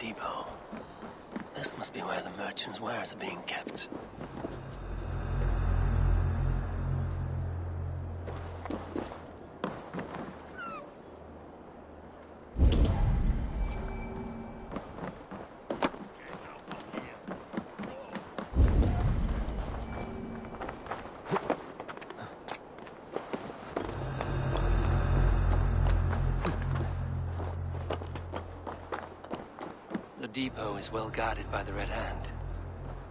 depot. This must be where the merchants' wares are being kept. The depot is well guarded by the Red Hand.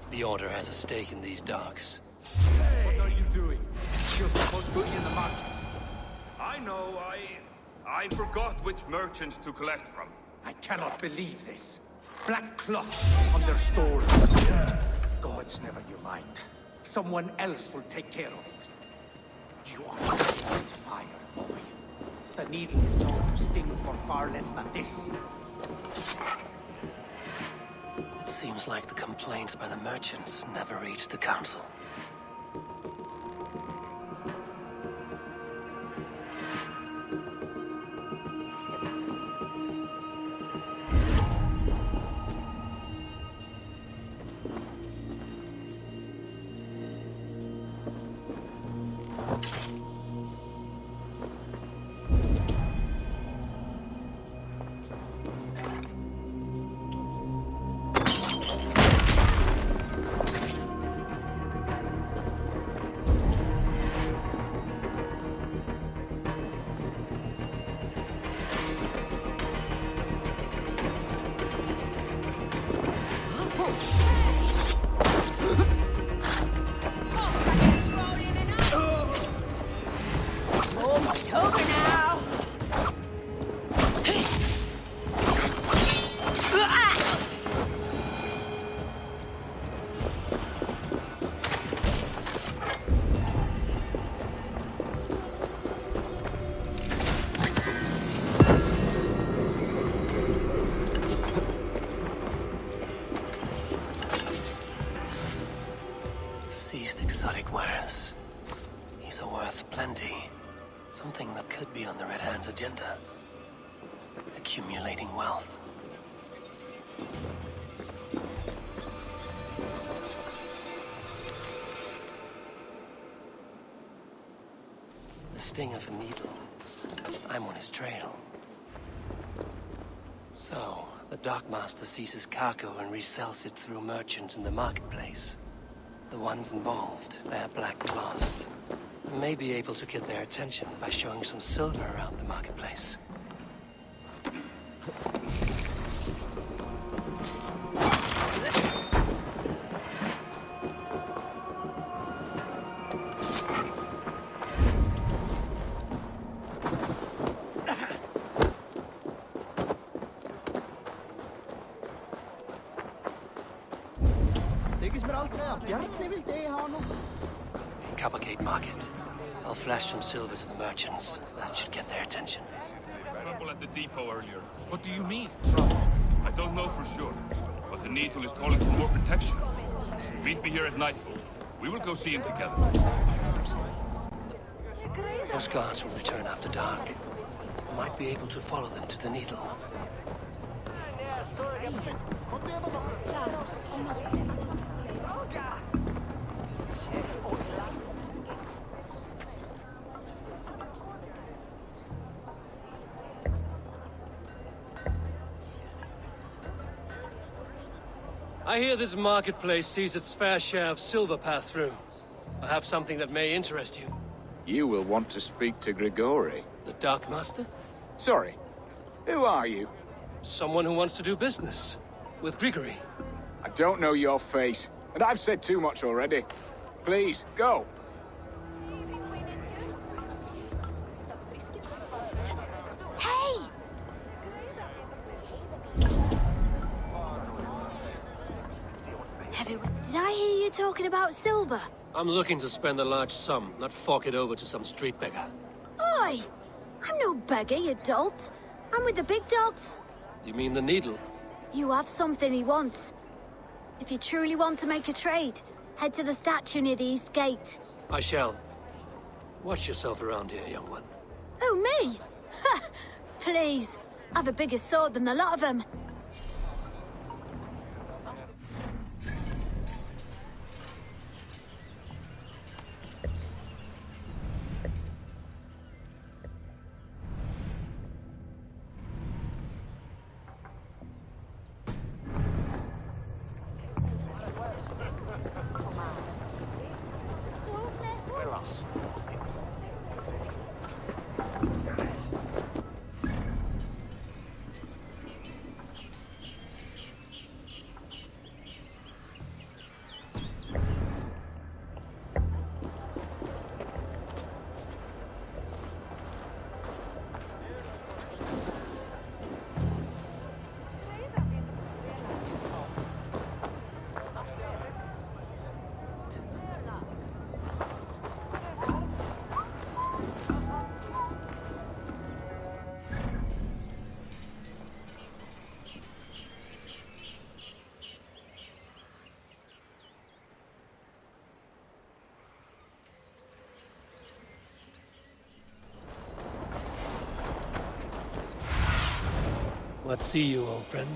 The Order has a stake in these docks. Hey. What are you doing? You're supposed to be in the market. I know, I forgot which merchants to collect from. I cannot believe this. Black cloth on their stores. Gods never you mind. Someone else will take care of it. You are with fire, boy. The needle is known to sting for far less than this. It seems like the complaints by the merchants never reached the council. Seized exotic wares. These are worth plenty. Something that could be on the Red Hand's agenda. Accumulating wealth. The sting of a needle. I'm on his trail. So, the dockmaster seizes cargo and resells it through merchants in the marketplace. The ones involved wear black cloths. I may be able to get their attention by showing some silver around the marketplace. Cavalcade Market. I'll flash some silver to the merchants. That should get their attention. Trouble at the depot earlier. What do you mean? I don't know for sure, but the Needle is calling for more protection. Meet me here at nightfall. We will go see him together. Those guards will return after dark. I might be able to follow them to the Needle. I hear this marketplace sees its fair share of silver pass through. I have something that may interest you. You will want to speak to Grigori. The Dark Master? Sorry, who are you? Someone who wants to do business. With Grigory. I don't know your face, and I've said too much already. Please, go. Hey! Everyone, did I hear you talking about silver? I'm looking to spend a large sum, not fork it over to some street beggar. Oi! I'm no beggar, you dolt. I'm with the big dogs. You mean the Needle? You have something he wants. If you truly want to make a trade, head to the statue near the East Gate. I shall. Watch yourself around here, young one. Oh, me? Ha! Please. I've a bigger sword than the lot of them. What see you, old friend?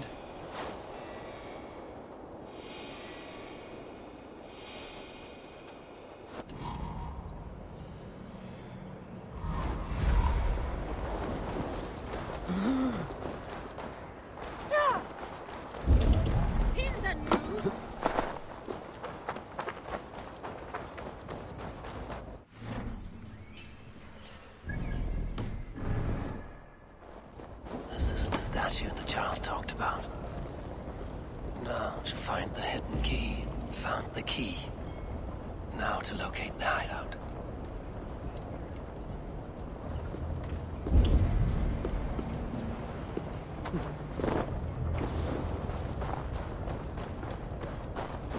This is the statue the child talked about. Now to find the hidden key. Found the key. Now to locate the hideout.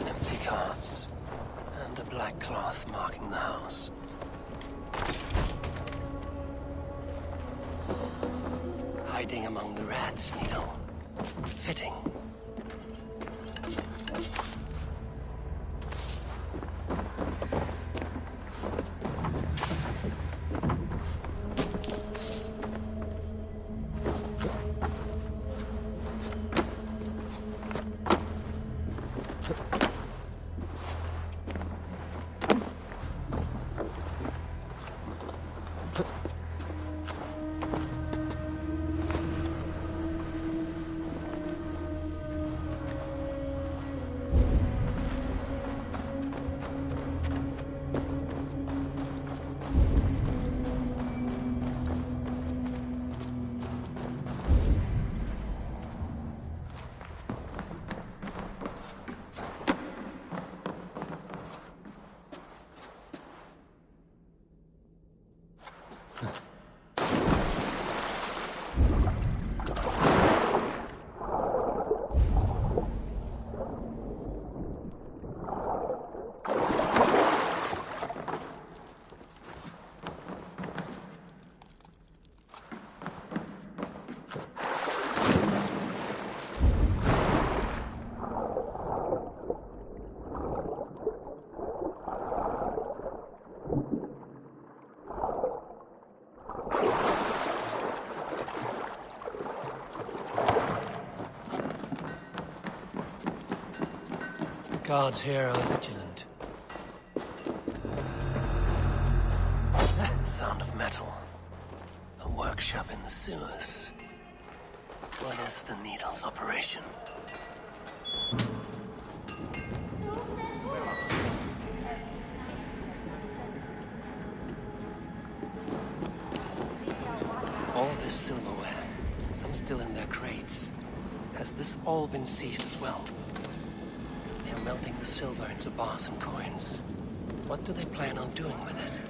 Empty carts. And a black cloth marking the house. Hiding among the rats, Needle. Fitting. Guards here are vigilant. Sound of metal. A workshop in the sewers. What is the Needle's operation? All this silverware, some still in their crates. Has this all been seized as well? They're melting the silver into bars and coins. What do they plan on doing with it?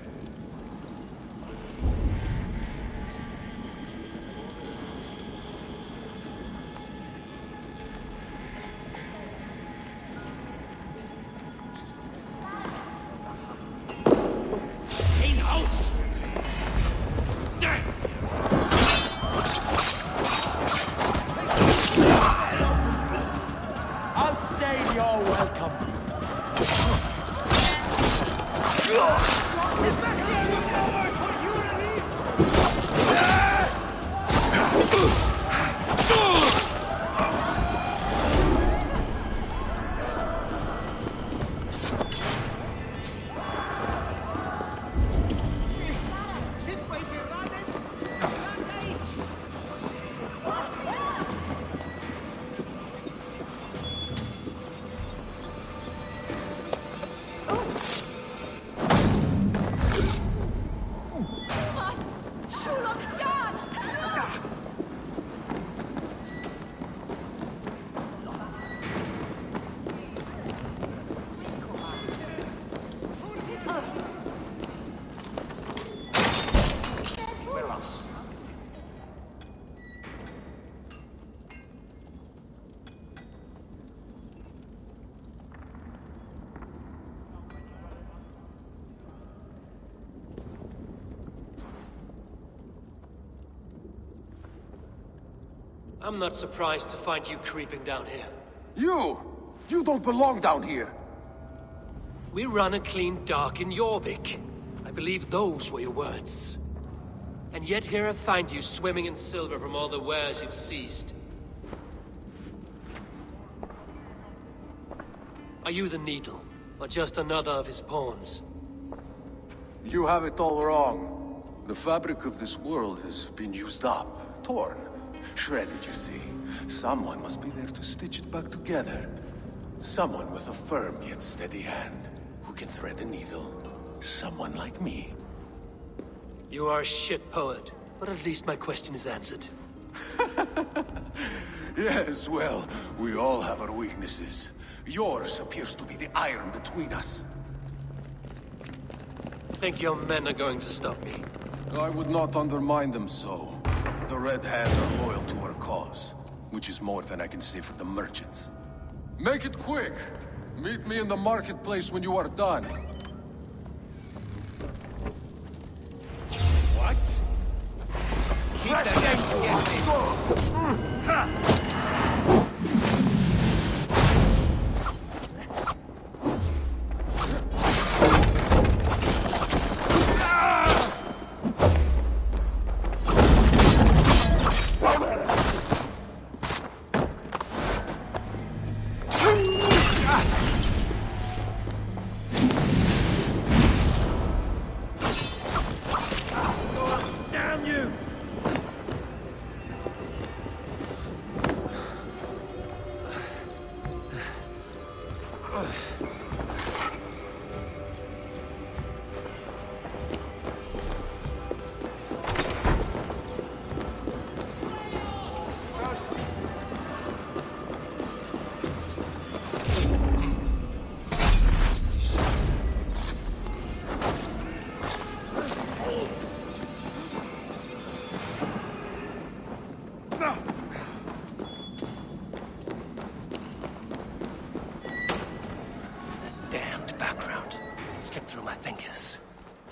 I'm not surprised to find you creeping down here. You don't belong down here! We run and clean dark in Jorvik. I believe those were your words. And yet here I find you swimming in silver from all the wares you've seized. Are you the Needle, or just another of his pawns? You have it all wrong. The fabric of this world has been used up, torn, shredded, you see. Someone must be there to stitch it back together. Someone with a firm yet steady hand, who can thread the needle. Someone like me. You are a shit poet, but at least my question is answered. Yes, well, we all have our weaknesses. Yours appears to be the iron between us. Think your men are going to stop me? I would not undermine them so. The Red Hand are loyal to our cause, which is more than I can say for the merchants. Make it quick! Meet me in the marketplace when you are done. What? Keep them guessing. Damned background. Slipped through my fingers.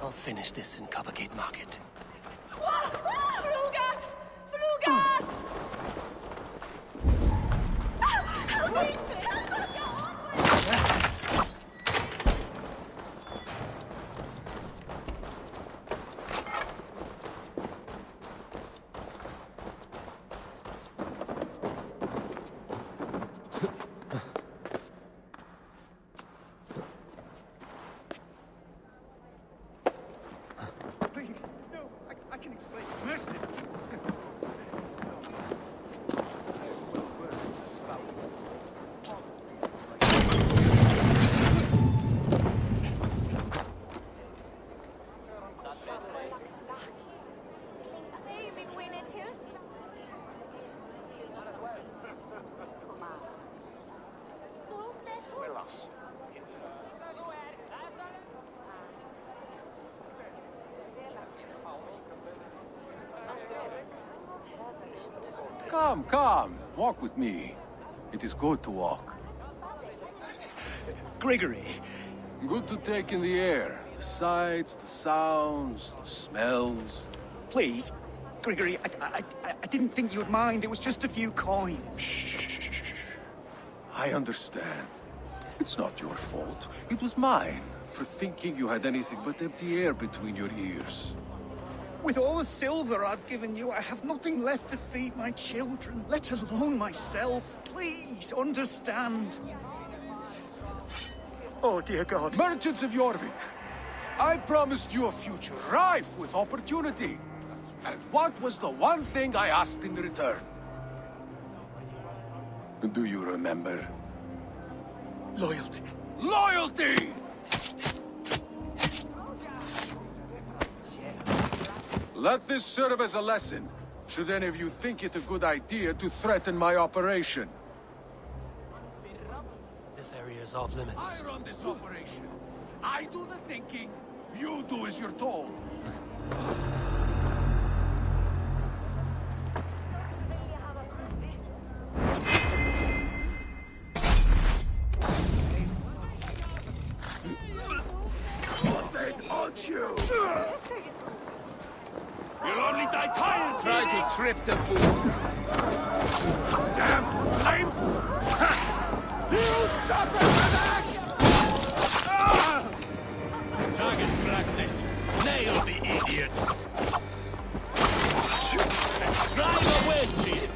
I'll finish this in Coppergate Market. Fruga! Fruga! Please, no, I can explain. Listen! Come, come. Walk with me. It is good to walk. Gregory, Good to take in the air. The sights, the sounds, the smells. please. Gregory, I didn't think you would mind. It was just a few coins. Shh. I understand. It's not your fault. It was mine for thinking you had anything but empty air between your ears. With all the silver I've given you, I have nothing left to feed my children, let alone myself. Please, understand. Oh, dear God. Merchants of Jorvik, I promised you a future rife with opportunity. And what was the one thing I asked in return? Do you remember? Loyalty. Loyalty! Let this serve as a lesson, should any of you think it a good idea to threaten my operation. This area is off limits. I run this operation. I do the thinking, you do as you're told. Then aren't you? You'll only die tired! Try to trip the fool. Damn flames! You suffer for that! Target practice. Nail the idiot! Drive a wedge in!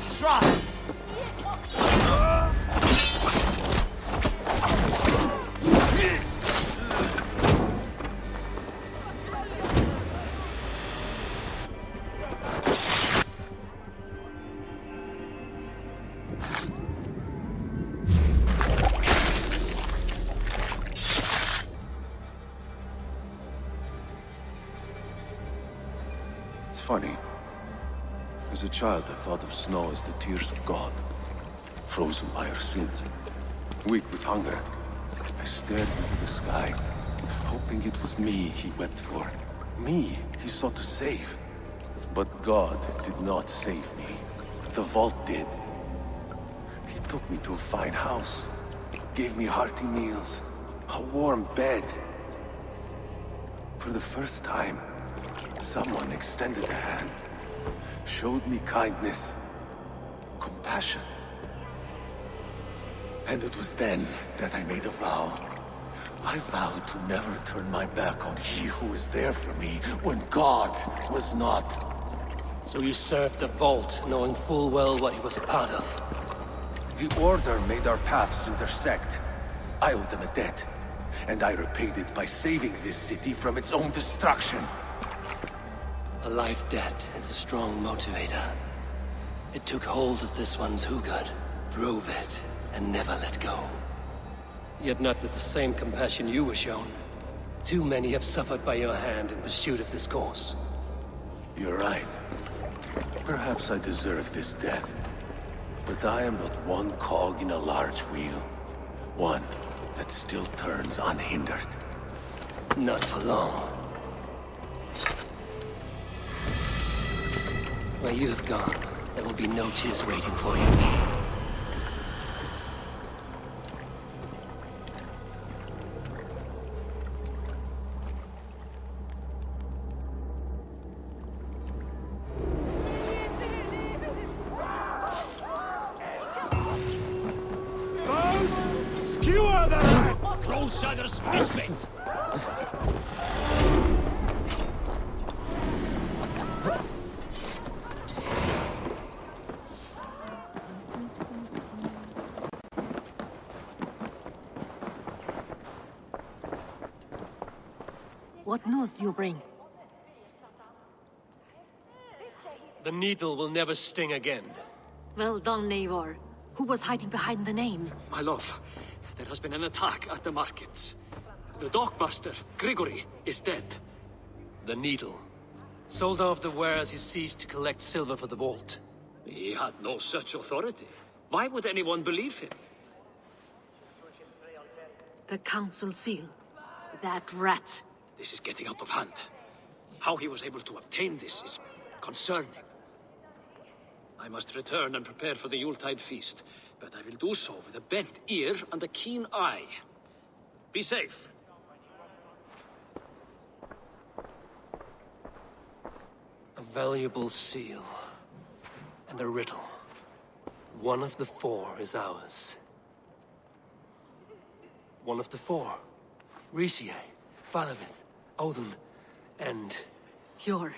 for Strahd! It's funny. As a child, I thought of snow as the tears of God, frozen by our sins. Weak with hunger, I stared into the sky, hoping it was me he wept for. Me he sought to save. But God did not save me. The vault did. He took me to a fine house, gave me hearty meals, a warm bed. For the first time, someone extended a hand, showed me kindness, compassion. And it was then that I made a vow. I vowed to never turn my back on he who was there for me when God was not. So you served the Vault, knowing full well what he was a part of. The Order made our paths intersect. I owed them a debt, and I repaid it by saving this city from its own destruction. A life debt is a strong motivator. It took hold of this one's Hugad, drove it, and never let go. Yet not with the same compassion you were shown. Too many have suffered by your hand in pursuit of this course. You're right. Perhaps I deserve this death. But I am but one cog in a large wheel. One that still turns unhindered. Not for long. Where you have gone, there will be no tears waiting for you. Skewer that! Trollshagger's fistbait! What news do you bring? The needle will never sting again. Well done, Eivor. Who was hiding behind the name? My love, there has been an attack at the markets. The dockmaster, Grigory, is dead. The needle. Sold off the wares he seized to collect silver for the vault. He had no such authority. Why would anyone believe him? The council seal. That rat. This is getting out of hand. How he was able to obtain this is concerning. I must return and prepare for the Yuletide feast, but I will do so with a bent ear and a keen eye. Be safe. A valuable seal. And a riddle. One of the four is ours. One of the four. Ricie, Falavith, Odin, and... You're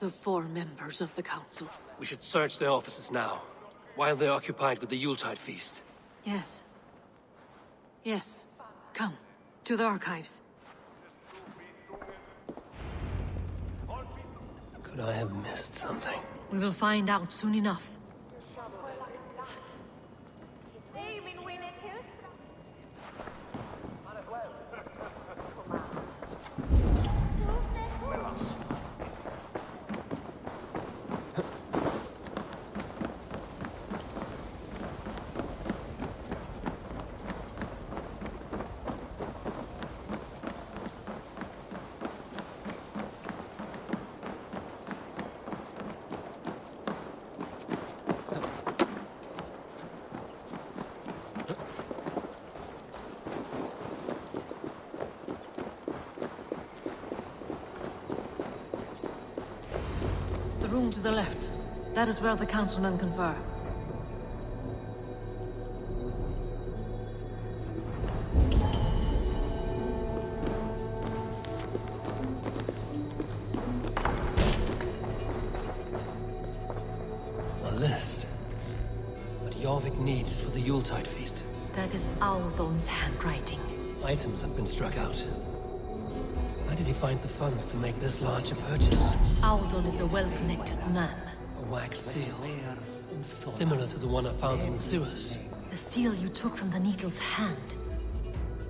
the four members of the council. We should search their offices now, while they're occupied with the Yuletide feast. Yes. Yes. Come, to the archives. Could I have missed something? We will find out soon enough. The room to the left. That is where the councilmen confer. A list. Jorvik needs for the Yuletide feast. That is Audon's handwriting. Items have been struck out. Where did he find the funds to make this larger purchase? Audon is a well-connected man. A wax seal. Similar to the one I found in the sewers. The seal you took from the Needle's hand.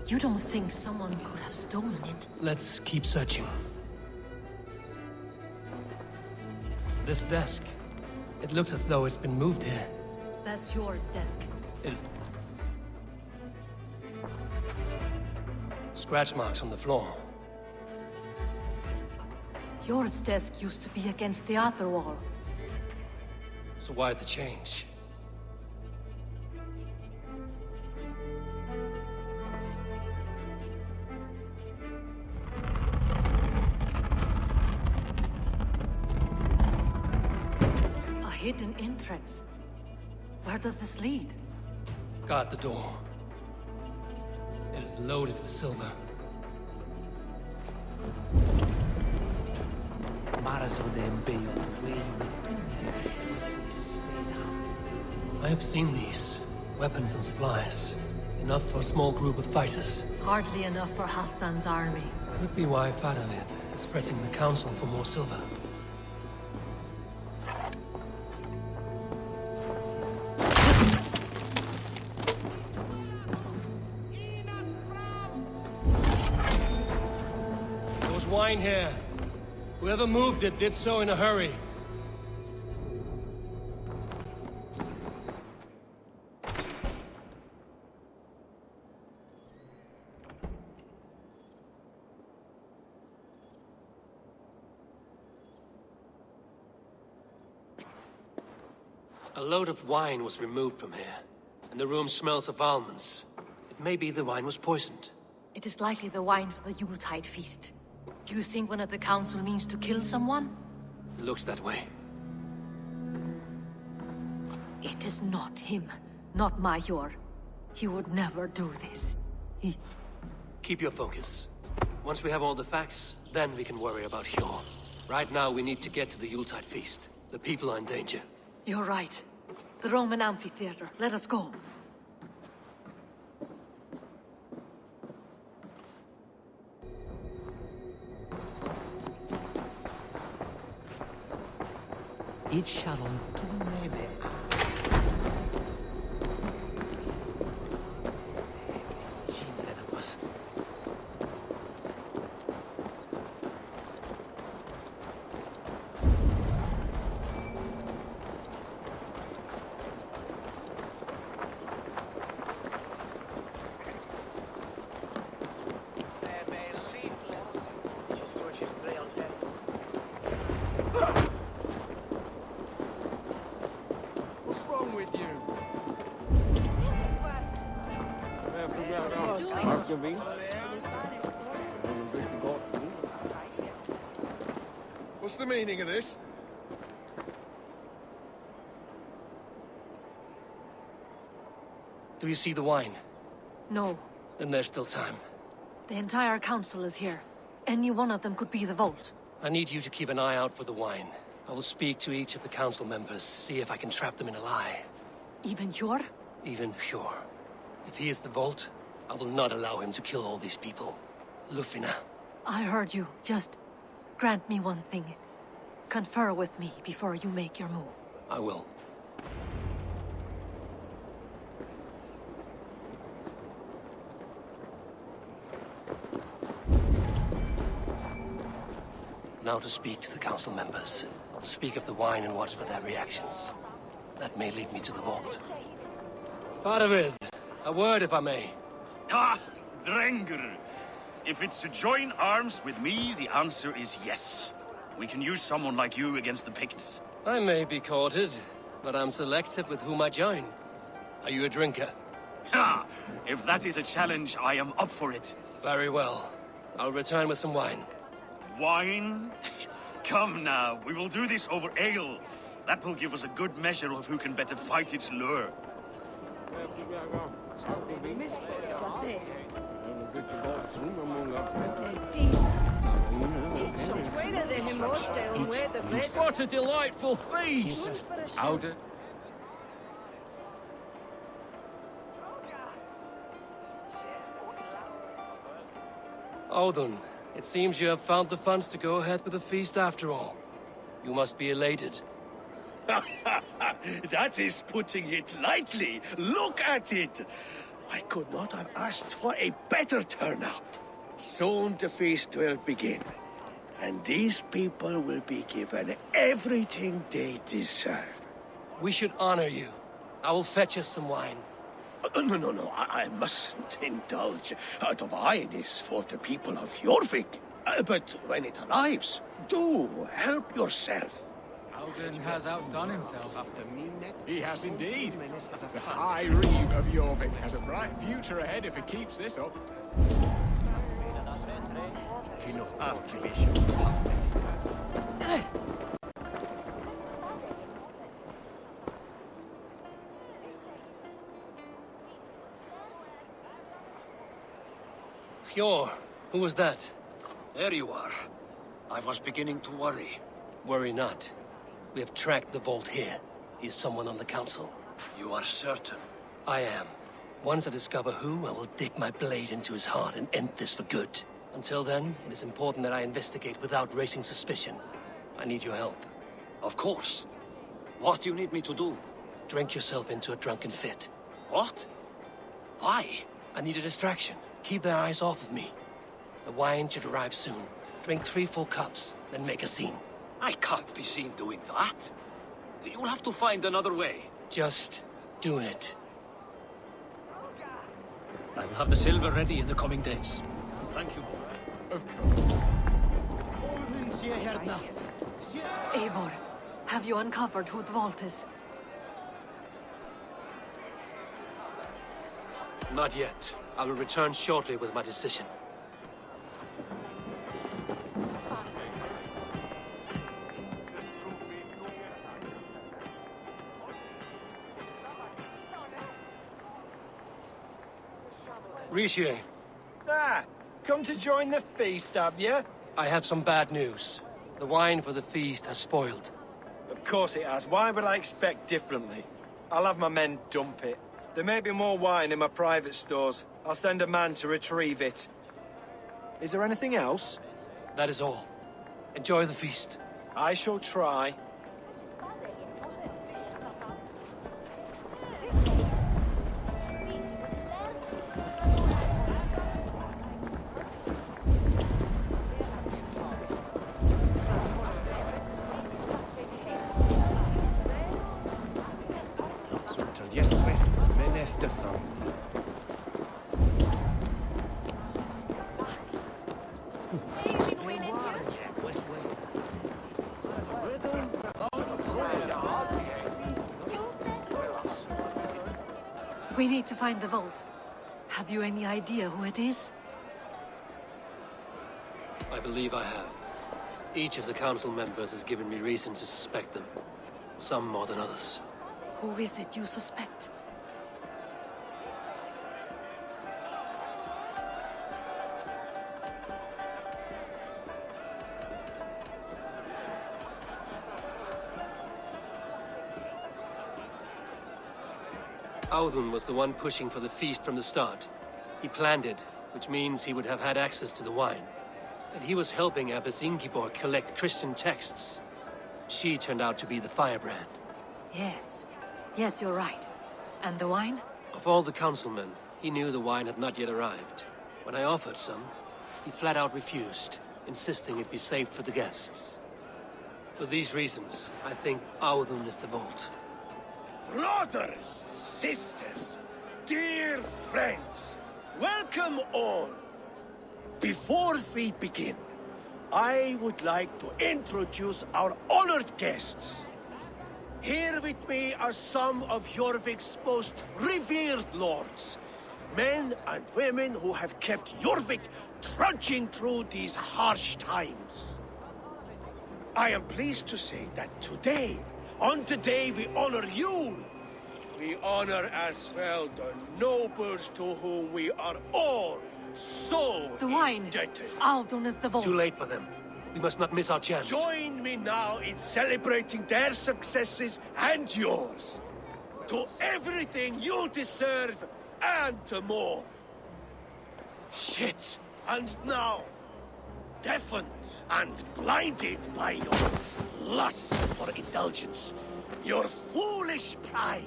You don't think someone could have stolen it? Let's keep searching. This desk. It looks as though it's been moved here. That's yours, desk. It is... Scratch marks on the floor. Yours desk used to be against the other wall. So why the change? A hidden entrance. Where does this lead? Guard the door. It is loaded with silver. I have seen these. Weapons and supplies. Enough for a small group of fighters. Hardly enough for Halfdan's army. Could be why Fadavid is pressing the council for more silver. There was wine here. Whoever moved it did so in a hurry. A load of wine was removed from here, and the room smells of almonds. It may be the wine was poisoned. It is likely the wine for the Yuletide feast. Do you think one of the council means to kill someone? It looks that way. It is not him, not Major. He would never do this. He... Keep your focus. Once we have all the facts, then we can worry about Hjor. Right now, we need to get to the Yuletide feast. The people are in danger. You're right. The Roman amphitheater. Let us go. It shall on What's the meaning of this? Do you see the wine? No. Then there's still time. The entire council is here. Any one of them could be the vault. I need you to keep an eye out for the wine. I will speak to each of the council members, see if I can trap them in a lie. Even Hjor? Even Hjor. If he is the vault, I will not allow him to kill all these people. Lufina. I heard you. Just grant me one thing. Confer with me before you make your move. I will. Now to speak to the council members. Speak of the wine and watch for their reactions. That may lead me to the vault. Fadavid, a word if I may. Ah, Drengr. If it's to join arms with me, the answer is yes. We can use someone like you against the Picts. I may be courted, but I'm selective with whom I join. Are you a drinker? Ha! If that is a challenge, I am up for it. Very well. I'll return with some wine. Wine? Come now, we will do this over ale. That will give us a good measure of who can better fight its lure. What a delightful feast! Audun, it seems you have found the funds to go ahead with the feast after all. You must be elated. That is putting it lightly. Look at it! I could not have asked for a better turnout. Soon the feast will begin, and these people will be given everything they deserve. We should honor you. I will fetch us some wine. No, I mustn't indulge. The wine is for the people of Jorvik. But when it arrives, do help yourself. Audun has outdone himself. He has indeed. The High Reeve of Jorvik has a bright future ahead if he keeps this up. Enough activation. Hjor, who was that? There you are. I was beginning to worry. Worry not. We have tracked the vault here. He's someone on the council. You are certain? I am. Once I discover who, I will dig my blade into his heart and end this for good. Until then, it is important that I investigate without raising suspicion. I need your help. Of course. What do you need me to do? Drink yourself into a drunken fit. What? Why? I need a distraction. Keep their eyes off of me. The wine should arrive soon. Drink 3 full cups, then make a scene. I can't be seen doing that. You'll have to find another way. Just do it. I will have the silver ready in the coming days. Thank you. Of course. Eivor, have you uncovered who the vault is? Not yet. I will return shortly with my decision. Rishi, Come to join the feast, have you? I have some bad news. The wine for the feast has spoiled. Of course it has. Why would I expect differently? I'll have my men dump it. There may be more wine in my private stores. I'll send a man to retrieve it. Is there anything else? That is all. Enjoy the feast. I shall try. We need to find the vault. Have you any idea who it is? I believe I have. Each of the council members has given me reason to suspect them. Some more than others. Who is it you suspect? Audun was the one pushing for the feast from the start. He planned it, which means he would have had access to the wine. And he was helping Abbess Ingeborg collect Christian texts. She turned out to be the firebrand. Yes. Yes, you're right. And the wine? Of all the councilmen, he knew the wine had not yet arrived. When I offered some, he flat out refused, insisting it be saved for the guests. For these reasons, I think Audun is the vault. Brothers, sisters, dear friends, welcome all. Before we begin, I would like to introduce our honored guests. Here with me are some of Jorvik's most revered lords, men and women who have kept Jorvik trudging through these harsh times. I am pleased to say that today, on the day we honor you, we honor as well the nobles to whom we are all so The wine! indebted. Audun is the vault. Too late for them. We must not miss our chance. Join me now in celebrating their successes and yours. To everything you deserve and to more. Shit! And now, deafened and blinded by your lust for indulgence, your foolish pride,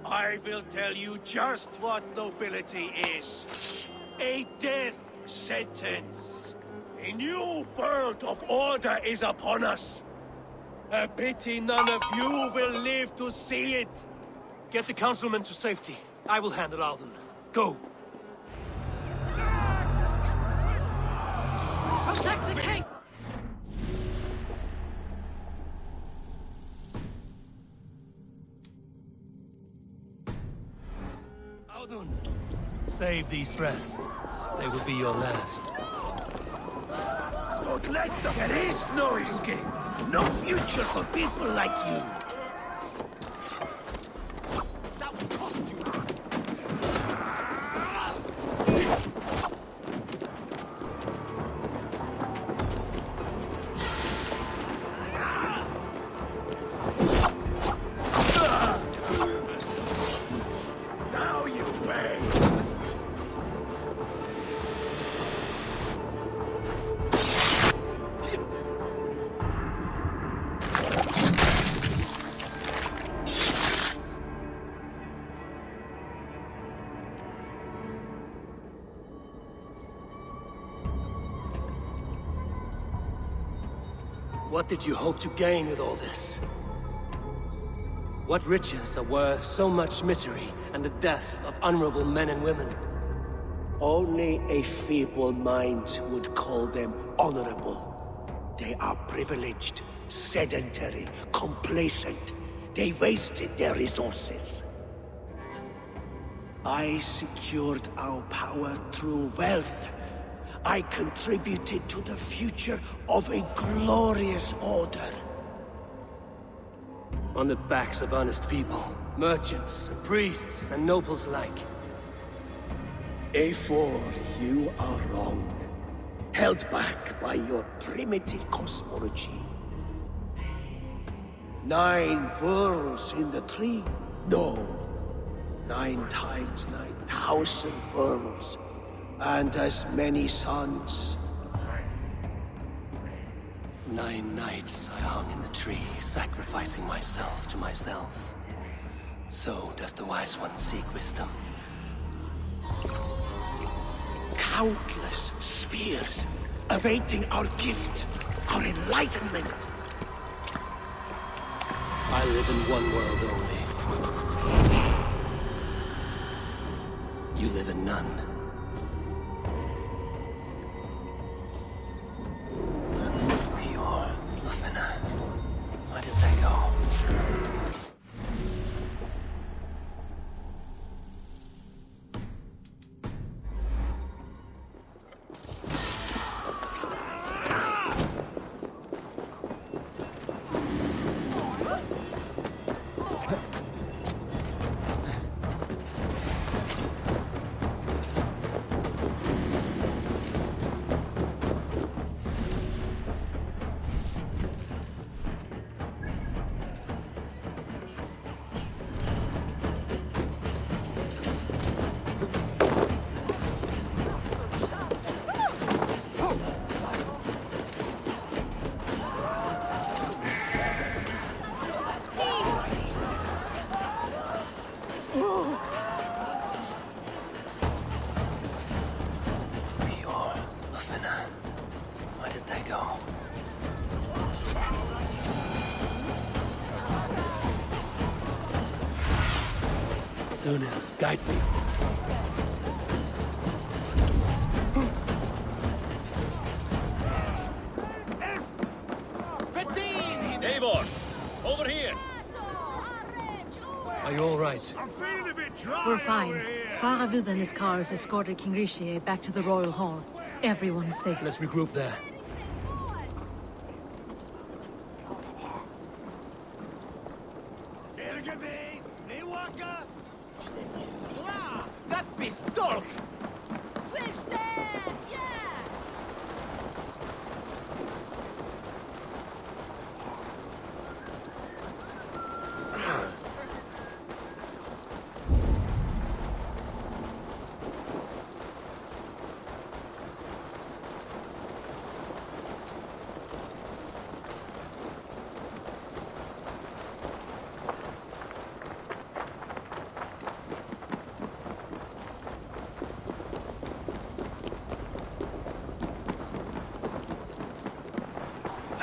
I will tell you just what nobility is. A death sentence. A new world of order is upon us. A pity none of you will live to see it. Get the councilman to safety. I will handle Alden. Go. Protect the king! Alden, save these breaths. They will be your last. Don't let them. There is no escape. No future for people like you. That will cost you. Now you pay. What did you hope to gain with all this? What riches are worth so much misery and the deaths of honorable men and women? Only a feeble mind would call them honorable. They are privileged, sedentary, complacent. They wasted their resources. I secured our power through wealth. I contributed to the future of a glorious order. On the backs of honest people, merchants, and priests, and nobles alike. Therefore, you are wrong. Held back by your primitive cosmology. 9 worlds in the tree? No. 9 times 9,000 worlds. And as many suns. 9 nights I hung in the tree, sacrificing myself to myself. So does the wise one seek wisdom. Countless spheres awaiting our gift, our enlightenment. I live in one world only. You live in none. Where did they go? Sunan, guide me. Eivor, over here. Are you all right? We're fine. Faravid and his cars escorted King Rishi back to the Royal Hall. Everyone is safe. Let's regroup there. That pistol! Switch there! Yeah!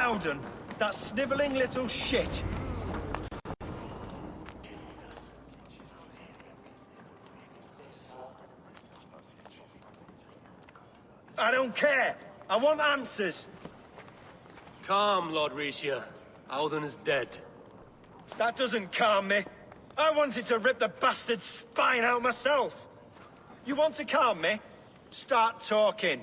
Howden, that snivelling little shit. I don't care. I want answers. Calm, Lord Rishia. Howden is dead. That doesn't calm me. I wanted to rip the bastard's spine out myself. You want to calm me? Start talking.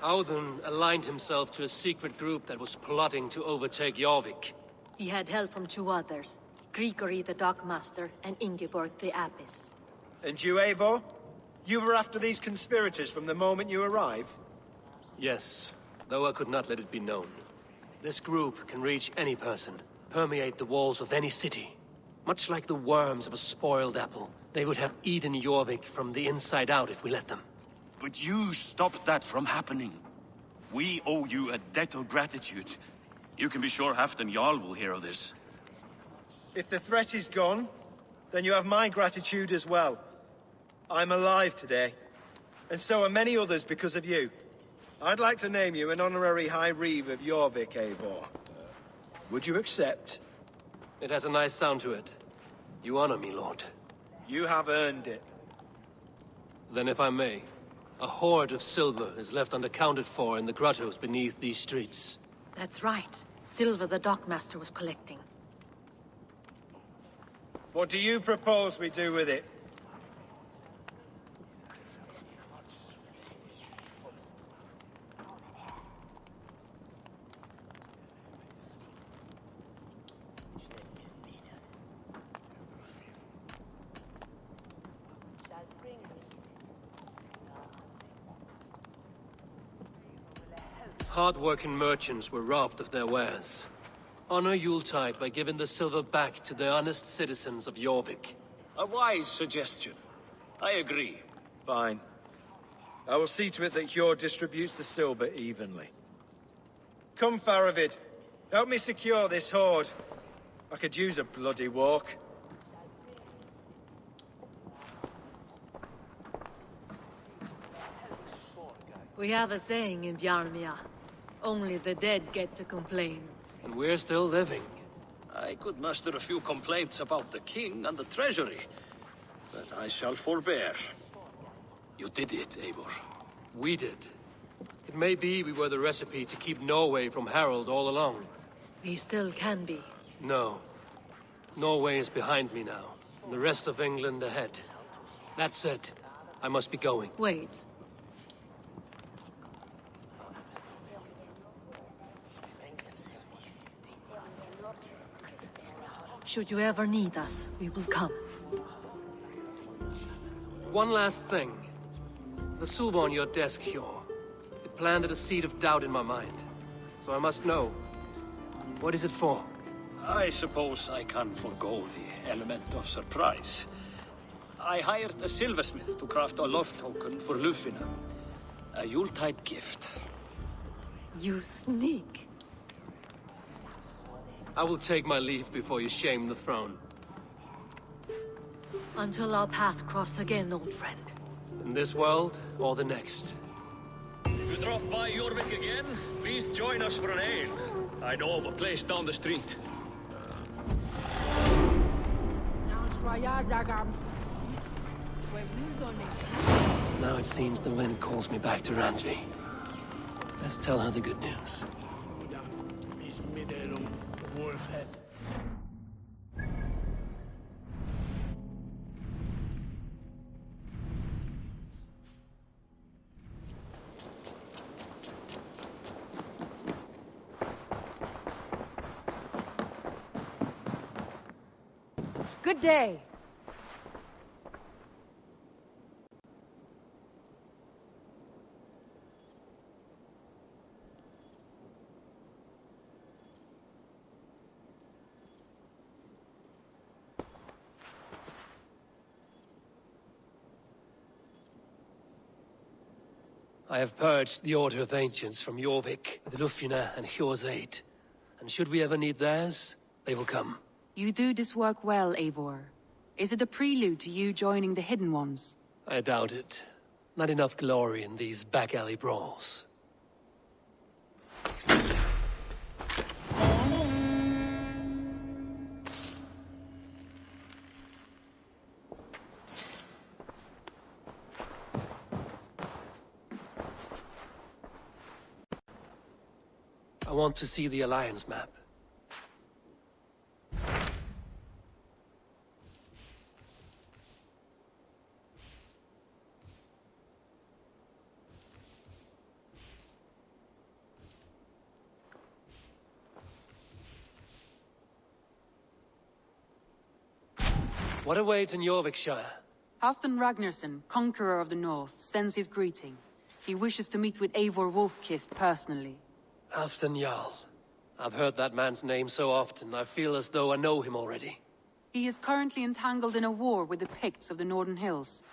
Howden aligned himself to a secret group that was plotting to overtake Jorvik. He had help from two others, Grigory the Dockmaster and Ingeborg the Abbess. And you, Eivor? You were after these conspirators from the moment you arrived? Yes, though I could not let it be known. This group can reach any person, permeate the walls of any city. Much like the worms of a spoiled apple, they would have eaten Jorvik from the inside out if we let them. But you stopped that from happening. We owe you a debt of gratitude. You can be sure Halfdan Jarl will hear of this. If the threat is gone, then you have my gratitude as well. I'm alive today, and so are many others because of you. I'd like to name you an honorary High Reeve of Jorvik, Eivor. Would you accept? It has a nice sound to it. You honor me, Lord. You have earned it. Then if I may, a hoard of silver is left unaccounted for in the grottos beneath these streets. That's right. Silver the Dockmaster was collecting. What do you propose we do with it? Hard-working merchants were robbed of their wares. Honor Yuletide by giving the silver back to the honest citizens of Jorvik. A wise suggestion. I agree. Fine. I will see to it that Hjord distributes the silver evenly. Come, Faravid. Help me secure this hoard. I could use a bloody walk. We have a saying in Bjarmia. Only the dead get to complain. And we're still living. I could muster a few complaints about the king and the treasury, but I shall forbear. You did it, Eivor. We did. It may be we were the recipe to keep Norway from Harald all along. We still can be. No. Norway is behind me now, and the rest of England ahead. That said, I must be going. Wait. Should you ever need us, we will come. One last thing. The silver on your desk, Hjord. It planted a seed of doubt in my mind. So I must know. What is it for? I suppose I can forego the element of surprise. I hired a silversmith to craft a love token for Lufina. A Yuletide gift. You sneak. I will take my leave before you shame the throne. Until our paths cross again, old friend. In this world, or the next. If you drop by Jorvik again, please join us for an ale. I know of a place down the street. Now it seems the wind calls me back to Randvi. Let's tell her the good news. Good day. I have purged the Order of Ancients from Jorvik with Lufina and Hjord's aid. And should we ever need theirs, they will come. You do this work well, Eivor. Is it a prelude to you joining the Hidden Ones? I doubt it. Not enough glory in these back-alley brawls. I want to see the Alliance map. What awaits in Jorvikshire? Halfdan Ragnarsson, Conqueror of the North, sends his greeting. He wishes to meet with Eivor Wolfkist personally. Halfdan Jarl. I've heard that man's name so often, I feel as though I know him already. He is currently entangled in a war with the Picts of the Northern Hills.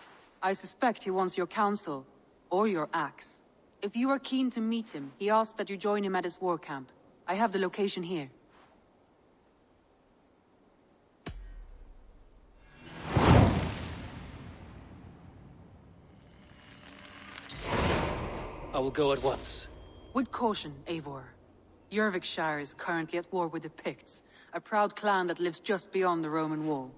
I suspect he wants your counsel, or your axe. If you are keen to meet him, he asks that you join him at his war camp. I have the location here. I will go at once. With caution, Eivor. Jorvikshire is currently at war with the Picts, a proud clan that lives just beyond the Roman wall.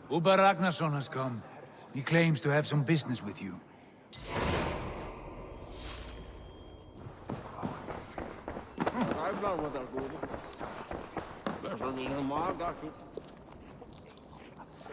Ubba Ragnarsson has come. He claims to have some business with you. I've done what they're good.